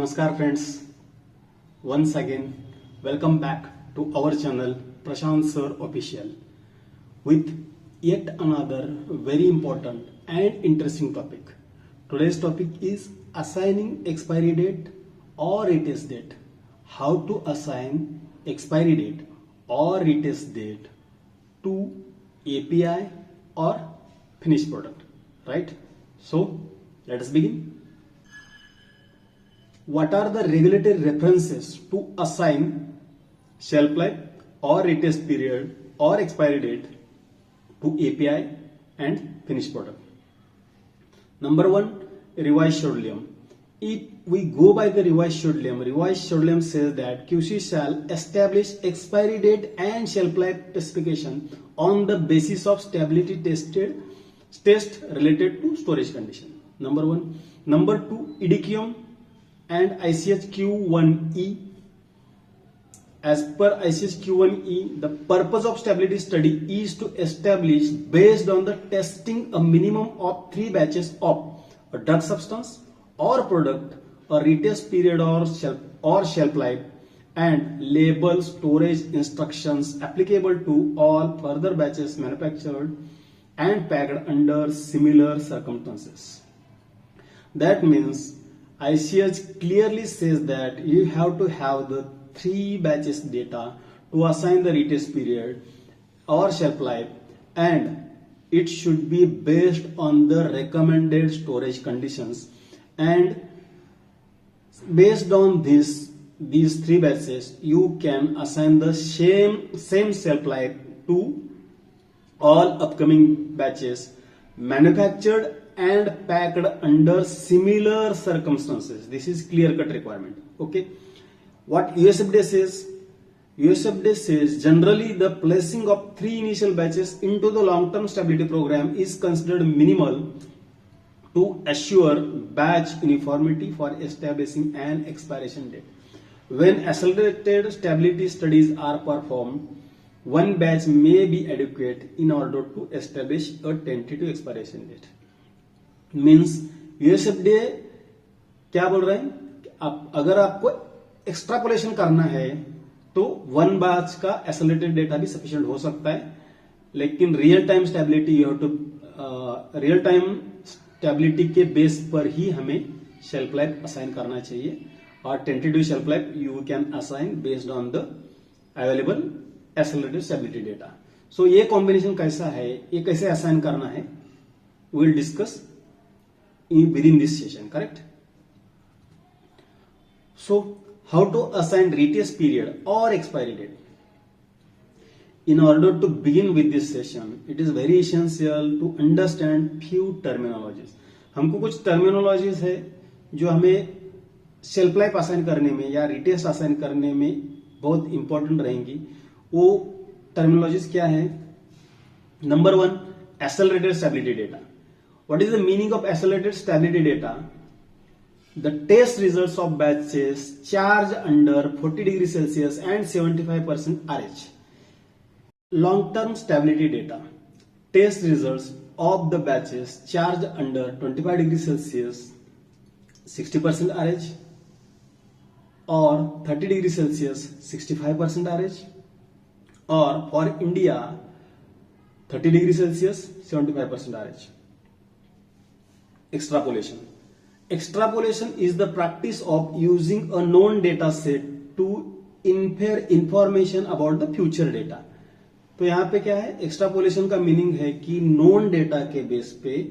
Namaskar friends, once again welcome back to our channel Prashant Sir Official with yet another very important and interesting topic. Today's topic is assigning expiry date or retest date. How to assign expiry date or retest date to API or finished product, right? So let us begin. What are the regulatory references to assign shelf life or retest period or expiry date to API and finished product? Number one, revised schedulium. If we go by the revised schedulium says that QC shall establish expiry date and shelf life specification on the basis of stability test related to storage condition. Number one. Number two, EDQM and ICH-Q1E. As per ICH-Q1E, the purpose of stability study is to establish, based on the testing, a minimum of 3 batches of a drug substance or product, a retest period or shelf life, and label storage instructions applicable to all further batches manufactured and packed under similar circumstances. That means ICH clearly says that you have to have the 3 batches data to assign the retest period or shelf life, and it should be based on the recommended storage conditions, and based on these 3 batches you can assign the same shelf life to all upcoming batches manufactured and packed under similar circumstances. This is clear-cut requirement. Okay. What USFDA says? USFDA says generally the placing of 3 initial batches into the long-term stability program is considered minimal to assure batch uniformity for establishing an expiration date. When accelerated stability studies are performed, 1 batch may be adequate in order to establish a tentative expiration date. Means USFDA क्या बोल रहे हैं, अगर आपको extrapolation करना है तो 1 batch का एसोलेटेड डेटा भी सफिशिएंट हो सकता है, लेकिन real time stability real time stability के बेस पर ही हमें शेल्फ लाइफ असाइन करना चाहिए, और tentative shelf life you can assign based on the available isolated stability data. So ये कॉम्बिनेशन कैसा है, ये कैसे असाइन करना है, will discuss within this session, correct? So how to assign retest period or expiry date? In order to begin with this session, it is very essential to understand few terminologies. हमको कुछ terminologies है जो हमें shelf life assign करने में या retest assign करने में बहुत इंपॉर्टेंट रहेंगी. वो terminologies क्या है? Number 1, accelerated stability data. What is the meaning of accelerated stability data? The test results of batches charged under 40 degrees Celsius and 75% RH. Long-term stability data. Test results of the batches charged under 25 degrees Celsius, 60% RH, or 30 degrees Celsius, 65% RH, or for India, 30 degrees Celsius, 75% RH. Extrapolation. Extrapolation is the practice of using a known data set to infer information about the future data. तो यहाँ पे क्या है, extrapolation का meaning है कि known data के base पे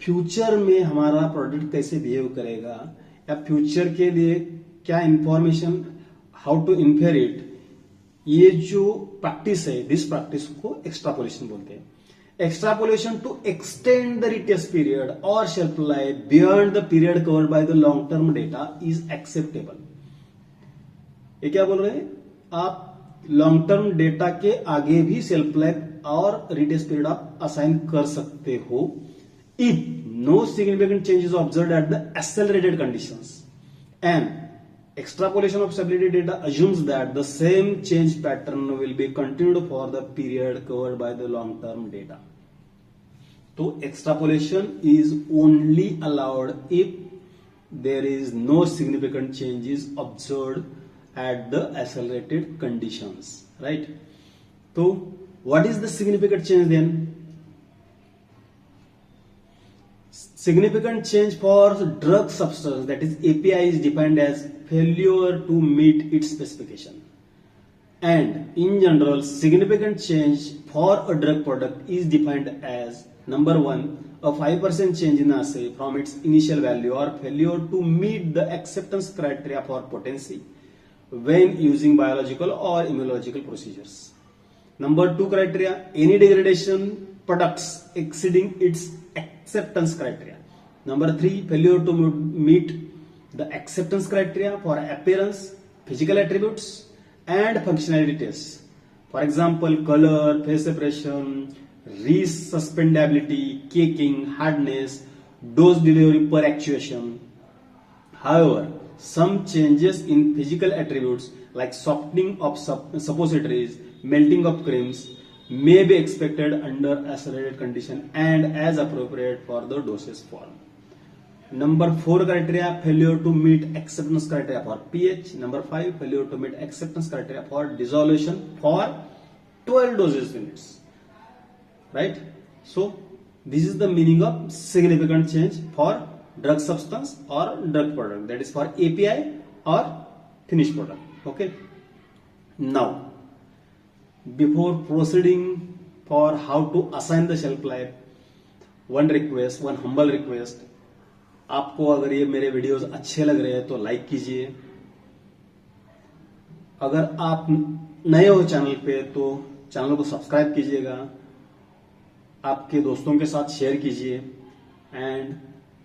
फ्यूचर में हमारा प्रोडक्ट कैसे बिहेव करेगा या फ्यूचर के लिए क्या information, how to infer it, ये जो प्रैक्टिस है, दिस प्रैक्टिस को एक्सट्रापोलेशन बोलते हैं. Extrapolation to extend the retest period or shelf life beyond the period covered by the long-term data is acceptable. ये क्या बोल रहे हैं, आप लॉन्ग टर्म डेटा के आगे भी शेल्फ लाइफ और रिटेस्ट पीरियड आप असाइन कर सकते हो if no significant changes observed at the accelerated conditions, and extrapolation of stability data assumes that the same change pattern will be continued for the period covered by the long term data. So extrapolation is only allowed if there is no significant changes observed at the accelerated conditions, right? So what is the significant change then? Significant change for drug substance, that is API, is defined as failure to meet its specification. And in general, significant change for a drug product is defined as number one, a 5% change in assay from its initial value or failure to meet the acceptance criteria for potency when using biological or immunological procedures. Number two criteria, any degradation products exceeding its acceptance criteria. Number three, failure to meet the acceptance criteria for appearance, physical attributes, and functionality tests. For example, color, phase separation, resuspendability, caking, hardness, dose delivery per actuation. However, some changes in physical attributes like softening of suppositories, melting of creams may be expected under accelerated condition and as appropriate for the dosage form. Number 4 criteria, failure to meet acceptance criteria for pH. Number 5, failure to meet acceptance criteria for dissolution for 12 dosage units. Right? So, this is the meaning of significant change for drug substance or drug product, that is for API or finished product. Okay? Now, before proceeding for how to assign the shelf life, one humble request. आपको अगर ये मेरे videos अच्छे लग रहे हैं तो like कीजिए. अगर आप नए हो चैनल पे तो चैनल को सब्सक्राइब कीजिएगा, आपके दोस्तों के साथ शेयर कीजिए, and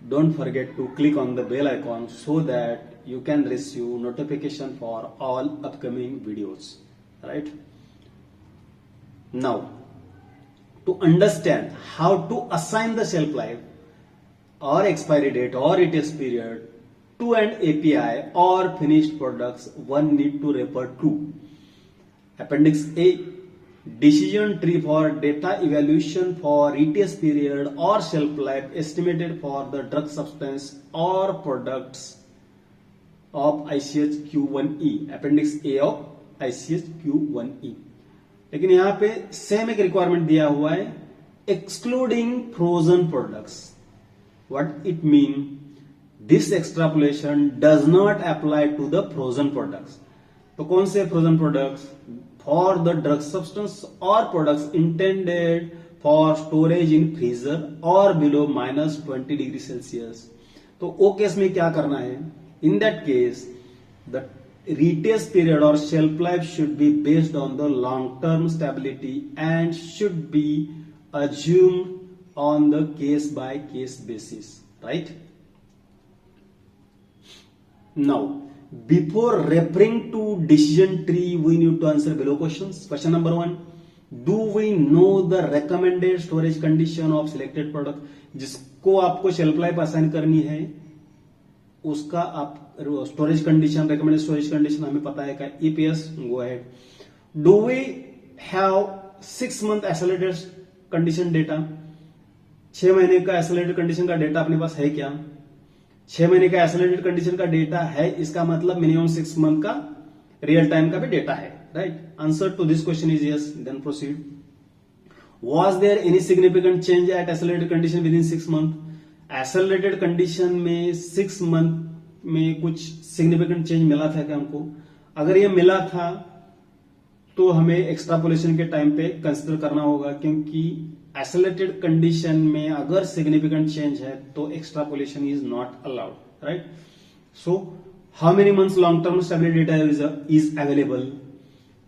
don't forget to click on the bell icon so that you can receive notification for all upcoming videos. Right? Now, to understand how to assign the shelf life or expiry date or retest period to an API or finished products, one need to refer to Appendix A, decision tree for data evaluation for retest period or shelf life estimated for the drug substance or products of ICH Q1E, Appendix A of ICH Q1E. लेकिन यहां पे same एक requirement दिया हुआ है, excluding frozen products. What it mean? This extrapolation does not apply to the frozen products. तो कौन से frozen products? For the drug substance और products intended for storage in freezer और बिलो -20 डिग्री सेल्सियस. तो ओ केस में क्या करना है? In that case the retest period or shelf life should be based on the long-term stability and should be assumed on the case-by-case basis, right? Now, before referring to decision tree, we need to answer below questions. Question number 1, do we know the recommended storage condition of selected product? जिसको आपको shelf life assign करनी है, उसका आप storage condition, recommended storage condition हमें पता है क्या? EPS. Go ahead. Do we have 6 month accelerated condition data? 6 महीने का एक्सेलरेटेड कंडीशन का डेटा अपने पास है क्या? 6 महीने का एक्सेलरेटेड कंडीशन का डेटा है, इसका मतलब मिनिमम 6 month का रियल टाइम का भी डेटा है. Right? Answer to this question is yes. Then proceed. Was there any significant change at accelerated condition within 6 month? Accelerated condition में 6 month में कुछ सिग्निफिकेंट चेंज मिला था क्या हमको? अगर ये मिला था तो हमें एक्सट्रापोलेशन के टाइम पे कंसिडर करना होगा, क्योंकि एक्सेलरेटेड कंडीशन में अगर सिग्निफिकेंट चेंज है तो extrapolation is not allowed. Right? So how many months long term stability data is available?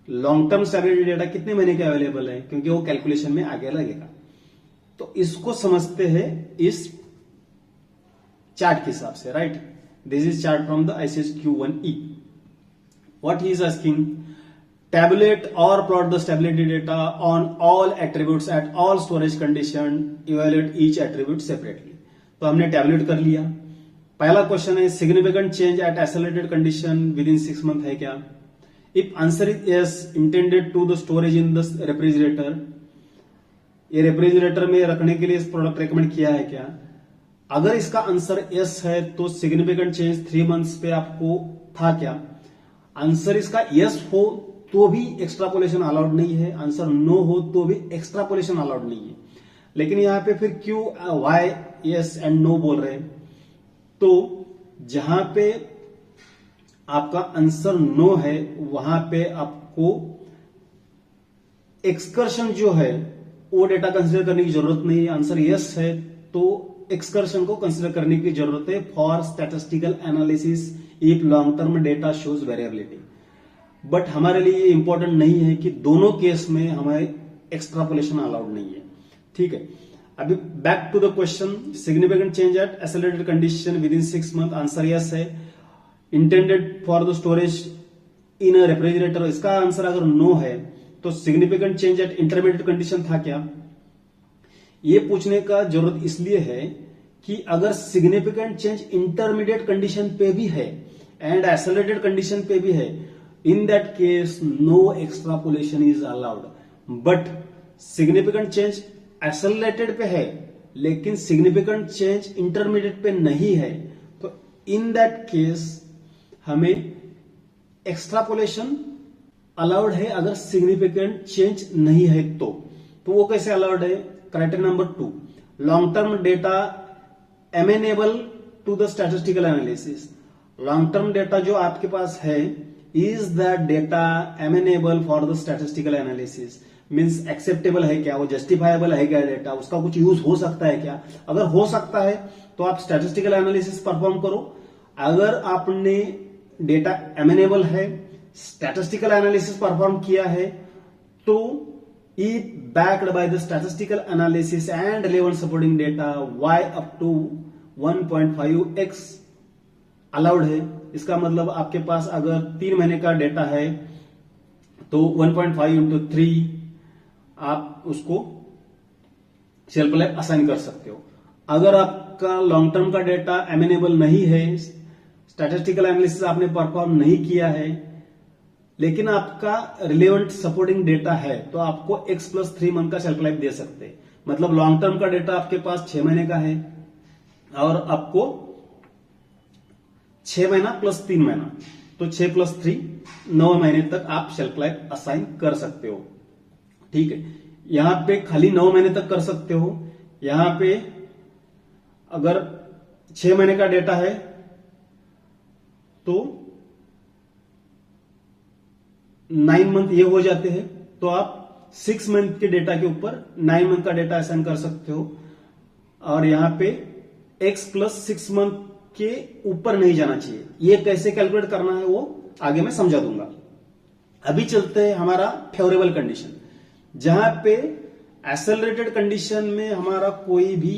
Long term stability data कितने महीने का अवेलेबल है, क्योंकि वो कैलकुलेशन में आगे लगेगा. तो इसको समझते हैं इस चार्ट के हिसाब से. Right? This is chart from the ICH Q1E. What he is asking, tabulate or plot the stability data on all attributes at all storage condition, evaluate each attribute separately. तो हमने tabulate कर लिया. पहला question है significant change at accelerated condition within 6 months है क्या? If answer is yes, intended to the storage in the refrigerator, ये refrigerator में रखने के लिए इस प्रोडक्ट रेकमेंड किया है क्या? अगर इसका आंसर यस है तो सिग्निफिकेंट चेंज 3 मंथ्स पे आपको था क्या? आंसर इसका यस हो तो भी एक्स्ट्रापोलेशन अलाउड नहीं है, आंसर नो हो तो भी एक्स्ट्रापोलेशन अलाउड नहीं है। लेकिन यहां पे फिर क्यों वाई यस एंड नो बोल रहे हैं? तो जहां पे आपका आंसर नो है वहां पे आपको एक्सकर्शन जो है वो डेटा कंसीडर करने की जरूरत नहीं है। आंसर यस है तो एक्सकर्शन को कंसीडर करने की जरूरत है for statistical analysis if long term data shows variability. But हमारे लिए ये इंपॉर्टेंट नहीं है कि दोनों केस में हमें एक्स्ट्रापोलेशन अलाउड नहीं है। ठीक है, अभी back to the question, significant change at accelerated condition within 6 month, answer yes है। Intended for the storage in a refrigerator, इसका आंसर अगर नो है तो significant change at intermediate condition था क्या? ये पूछने का जरूरत इसलिए है कि अगर सिग्निफिकेंट चेंज इंटरमीडिएट कंडीशन पे भी है एंड एक्सेलरेटेड कंडीशन पे भी है, in that case no extrapolation is allowed. But significant change accelerated पे है लेकिन सिग्निफिकेंट चेंज इंटरमीडिएट पे नहीं है, तो इन दैट केस हमें एक्स्ट्रापोलेशन अलाउड है अगर सिग्निफिकेंट चेंज नहीं है तो वो कैसे अलाउड है? Criteria number 2, long term data amenable to the statistical analysis. Long term data जो आपके पास है, is that data amenable for the statistical analysis, means acceptable है क्या, वो जस्टिफाइबल है क्या डेटा, उसका कुछ यूज हो सकता है क्या? अगर हो सकता है तो आप स्टैटिस्टिकल एनालिसिस परफॉर्म करो। अगर आपने डेटा एमेनेबल है, स्टैटिस्टिकल एनालिसिस परफॉर्म किया है, तो if backed by the statistical analysis and relevant supporting data, y up to 1.5x allowed है। इसका मतलब आपके पास अगर 3 महीने का डेटा है तो 1.5 इंटू 3 आप उसको शेल्फ लाइफ असाइन कर सकते हो। अगर आपका लॉन्ग टर्म का डेटा एमेनेबल नहीं है, स्टैटिस्टिकल एनालिसिस आपने परफॉर्म नहीं किया है, लेकिन आपका रिलेवेंट सपोर्टिंग डेटा है, तो आपको x+3 मंथ का शेल्फ लाइफ दे सकते हैं। मतलब लॉन्ग टर्म का डेटा आपके पास 6 महीने का है और आपको 6 महीना प्लस 3 महीना, तो 6+3 9 महीने तक आप शेल्फ लाइफ असाइन कर सकते हो। ठीक है, यहां पे खाली 9 महीने तक कर सकते हो। यहां पे अगर 6 महीने का डेटा है तो 9 मंथ ये हो जाते हैं, तो आप 6 मंथ के डेटा के ऊपर 9 मंथ का डेटा असाइन कर सकते हो। और यहां पे x+6 मंथ के ऊपर नहीं जाना चाहिए। ये कैसे कैलकुलेट करना है वो आगे मैं समझा दूंगा। अभी चलते हैं हमारा फेवरेबल कंडीशन, जहां पे एक्सेलरेटेड कंडीशन में हमारा कोई भी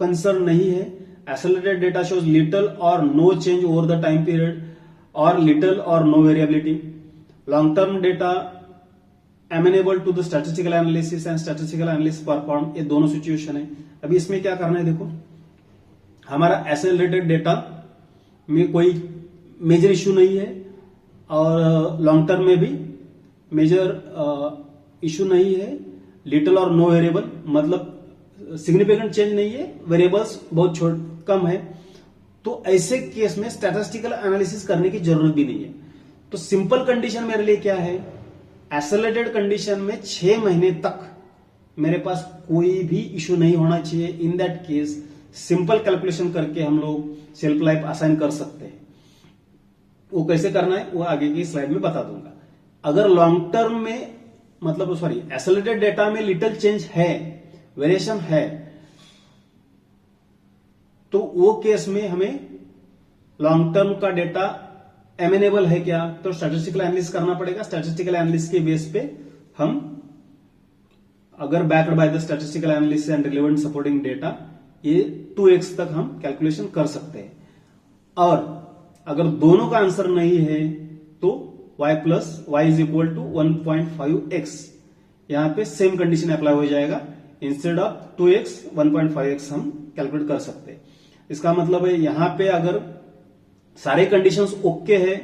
कंसर्न नहीं है। एक्सेलरेटेड डेटा शोज लिटिल और no change over the time period और लिटिल और no variability. Long term data amenable to the statistical analysis and statistical analysis perform, ये दोनों सिचुएशन है। अभी इसमें क्या करना है, देखो हमारा एक्सेलरेटेड डेटा में कोई मेजर इश्यू नहीं है और लॉन्ग टर्म में भी मेजर इश्यू नहीं है। लिटिल और नो वेरिएबल मतलब सिग्निफिकेंट चेंज नहीं है, वेरिएबल्स बहुत कम है, तो ऐसे केस में स्टैटिस्टिकल एनालिसिस करने की जरूरत भी नहीं है। तो सिंपल कंडीशन मेरे लिए क्या है, एक्सेलरेटेड कंडीशन में 6 महीने तक मेरे पास कोई भी इश्यू नहीं होना चाहिए। इन दैट केस सिंपल कैलकुलेशन करके हम लोग शेल्फ लाइफ असाइन कर सकते हैं। वो कैसे करना है वो आगे की स्लाइड में बता दूंगा। अगर लॉन्ग टर्म में मतलब सॉरी एक्सेलरेटेड डेटा में लिटिल चेंज है, वेरिएशन है, तो वो केस में हमें लॉन्ग टर्म का डेटा एमेनेबल है क्या, तो स्टैटिस्टिकल एनालिसिस करना पड़ेगा। स्टैटिस्टिकल एनालिसिस के बेस पे हम अगर backed by the statistical analysis and relevant supporting data, ये 2x तक हम कैलकुलेशन कर सकते हैं। और अगर दोनों का आंसर नहीं है तो y is equal to 1.5x, यहां पे सेम कंडीशन अप्लाई हो जाएगा। इंस्टेड ऑफ 2x 1.5x हम कैलकुलेट कर सकते हैं। इसका मतलब है यहां पे अगर सारे कंडीशंस ओके है,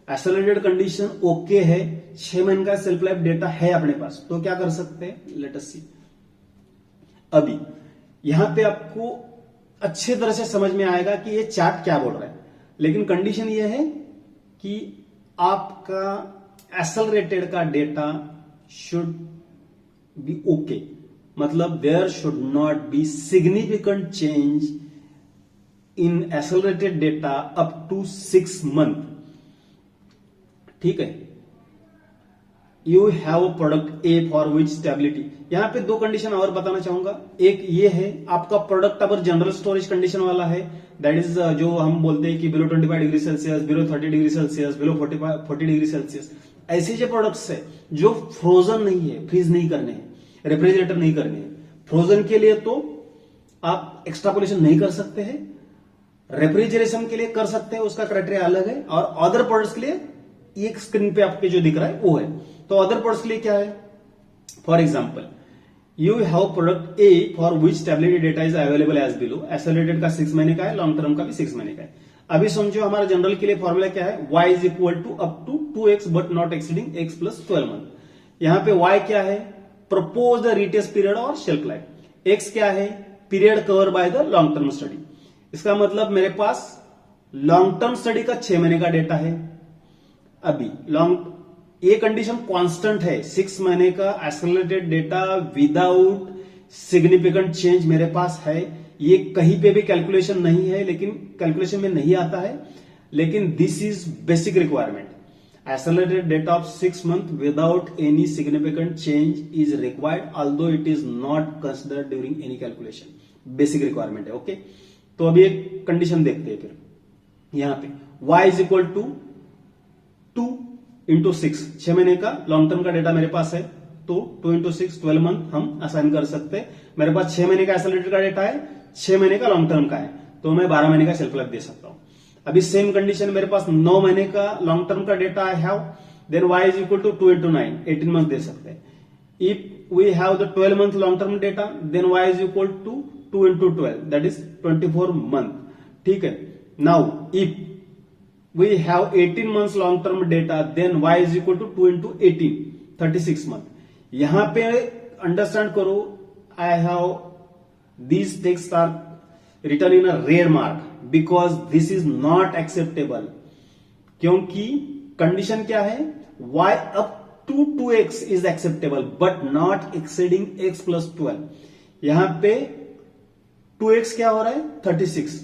एक्सेलरेटेड कंडीशन ओके है, 6 महीने का सेल्फ लाइफ डेटा है अपने पास, तो क्या कर सकते हैं, लेट अस सी। अभी यहां पे आपको अच्छे तरह से समझ में आएगा कि ये चार्ट क्या बोल रहा है। लेकिन कंडीशन ये है कि आपका एक्सेलरेटेड का डेटा शुड बी ओके, मतलब there should not be significant change in accelerated data up to 6 month. ठीक है, you have product A for which stability. यहां पे दो कंडीशन और बताना चाहूंगा। एक ये है, आपका प्रोडक्ट अगर जनरल स्टोरेज कंडीशन वाला है, दैट इज जो हम बोलते हैं कि below 25 degree Celsius, below 30 degree Celsius, below 40 degree Celsius, ऐसे जो प्रोडक्ट्स है जो फ्रोजन नहीं है, फ्रीज नहीं करने हैं, रेफ्रिजरेटर नहीं करने हैं। फ्रोजन के लिए तो आप एक्सट्रापोलेशन नहीं कर सकते हैं, रेफ्रिजरेशन के लिए कर सकते हैं, उसका क्राइटेरिया अलग है। और अदर प्रोडक्ट्स के लिए एक स्क्रीन पे आपके जो दिख रहा है वो है। तो अदर प्रोडक्ट्स के लिए क्या है, for example you have product A for which stability data is available as below. Accelerated का 6 महीने का है, लॉन्ग टर्म का भी 6 महीने का है। अभी समझो हमारा जनरल के लिए फॉर्मूला क्या है, y is equal to up to 2x but not exceeding x plus 12 month. यहां पे y क्या है, प्रपोज द रिटेस्ट पीरियड और शेल्फ लाइफ। x क्या है, period cover by the long term study. इसका मतलब मेरे पास लॉन्ग टर्म स्टडी का 6 महीने का डेटा है। अभी ये कंडीशन कांस्टेंट है, 6 महीने का accelerated data without significant change मेरे पास है। ये कहीं पे भी कैलकुलेशन नहीं है, लेकिन कैलकुलेशन में नहीं आता है, लेकिन this is basic requirement. Accelerated data of 6 month without any significant change is required, although it is not considered during any calculation. Basic requirement है। ओके, तो अभी एक कंडीशन देखते हैं। फिर यहां पे y is equal to 2 into 6, 6 महीने का लॉन्ग टर्म का डेटा मेरे पास है, तो 2 इंटू 6 12 मंथ हम असाइन कर सकते हैं। मेरे पास 6 महीने का एक्सेलरेटेड का डेटा है, 6 महीने का लॉन्ग टर्म का है, तो मैं 12 महीने का शेल्फ लाइफ दे सकता हूं। अभी सेम कंडीशन मेरे पास 9 महीने का लॉन्ग टर्म का data I have, then y is equal to 2 into 9, 18 month दे सकते हैं। If we have the 12 month long term data, then y is equal to 2 into 12, that is 24 month. ठीक है, now if we have 18 months long term data, then y is equal to 2 into 18, 36 month. यहां पे understand करो, I have these texts are written in a red mark because this is not acceptable. क्योंकि condition क्या है, y up to 2x is acceptable but not exceeding x plus 12. यहां पे 2x क्या हो रहा है, 36,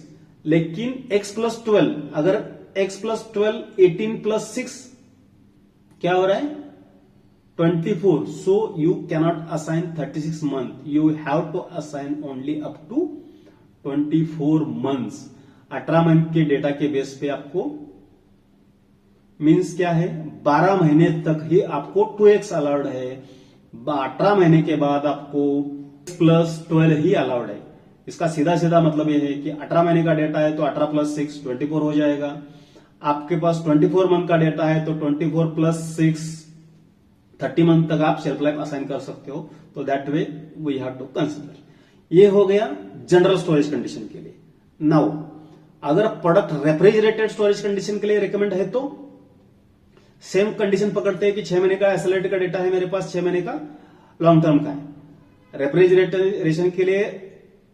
लेकिन x plus 12, अगर x प्लस 12, 18 प्लस 6 क्या हो रहा है, 24. So you cannot assign 36 month, you have to assign only up to 24 months. 18 month के डेटा के बेस पे आपको मींस क्या है, 12 महीने तक ही आपको 2x अलाउड है। 18 महीने के बाद आपको प्लस 12 ही अलाउड है। इसका सीधा सीधा मतलब यह है कि 18 महीने का डेटा है तो 18 प्लस 6 24 हो जाएगा। आपके पास 24 मंथ का डेटा है तो 24 प्लस 6 30 मंथ तक आप शेल्फ लाइफ असाइन कर सकते हो। तो that way we have to consider. ये हो गया जनरल स्टोरेज कंडीशन के लिए। नाउ अगर प्रोडक्ट रेफ्रिजरेटेड स्टोरेज कंडीशन के लिए रिकमेंड है तो सेम कंडीशन पकड़ते हैं कि 6 महीने का एक्सेलरेटेड का डेटा है मेरे पास, 6 महीने का लॉन्ग टर्म का है। रेफ्रिजरेशन के लिए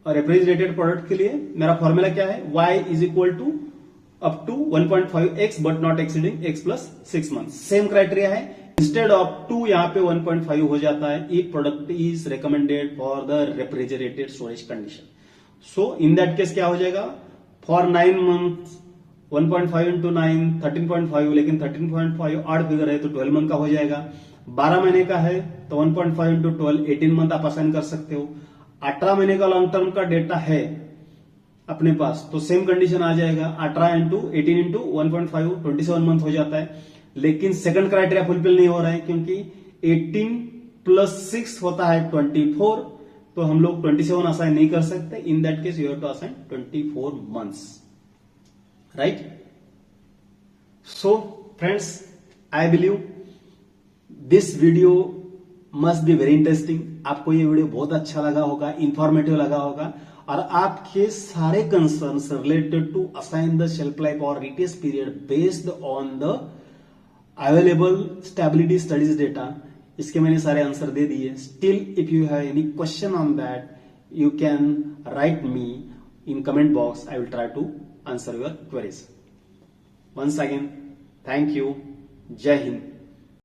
और रेफ्रिजरेटेड प्रोडक्ट के लिए मेरा फॉर्मूला क्या है, y is equal to up to 1.5x but not exceeding x plus 6 month. Same criteria है, इंस्टेड ऑफ 2 यहां पे 1.5 हो जाता है if product is recommended for the refrigerated storage condition. So in that case क्या हो जाएगा, फॉर 9 मंथ 1.5 इंटू 9 13.5, लेकिन 13.5 आड फिगर है तो 12 मंथ का हो जाएगा। 12 महीने का है तो 1.5 इंटू 12 18 मंथ आप असाइन कर सकते हो। 18 महीने का लॉन्ग टर्म का डेटा है अपने पास तो सेम कंडीशन आ जाएगा, 18 इंटू 18 इंटू 1.5 27 मंथ हो जाता है। लेकिन सेकंड क्राइटेरिया फुलफिल नहीं हो रहा है क्योंकि 18 प्लस 6 होता है 24, तो हम लोग 27 असाइन नहीं कर सकते। In that case you have to assign 24 months, right. So friends, I believe this video must be very interesting. आपको ये वीडियो बहुत अच्छा लगा होगा, इंफॉर्मेटिव लगा होगा और आपके सारे concerns related to assign the shelf life और retest period based on the available stability studies data, इसके मैंने सारे आंसर दे दिए। Still if you have any question on that you can write me in comment box. I will try to answer your queries. Once again, thank you. Jai Hind.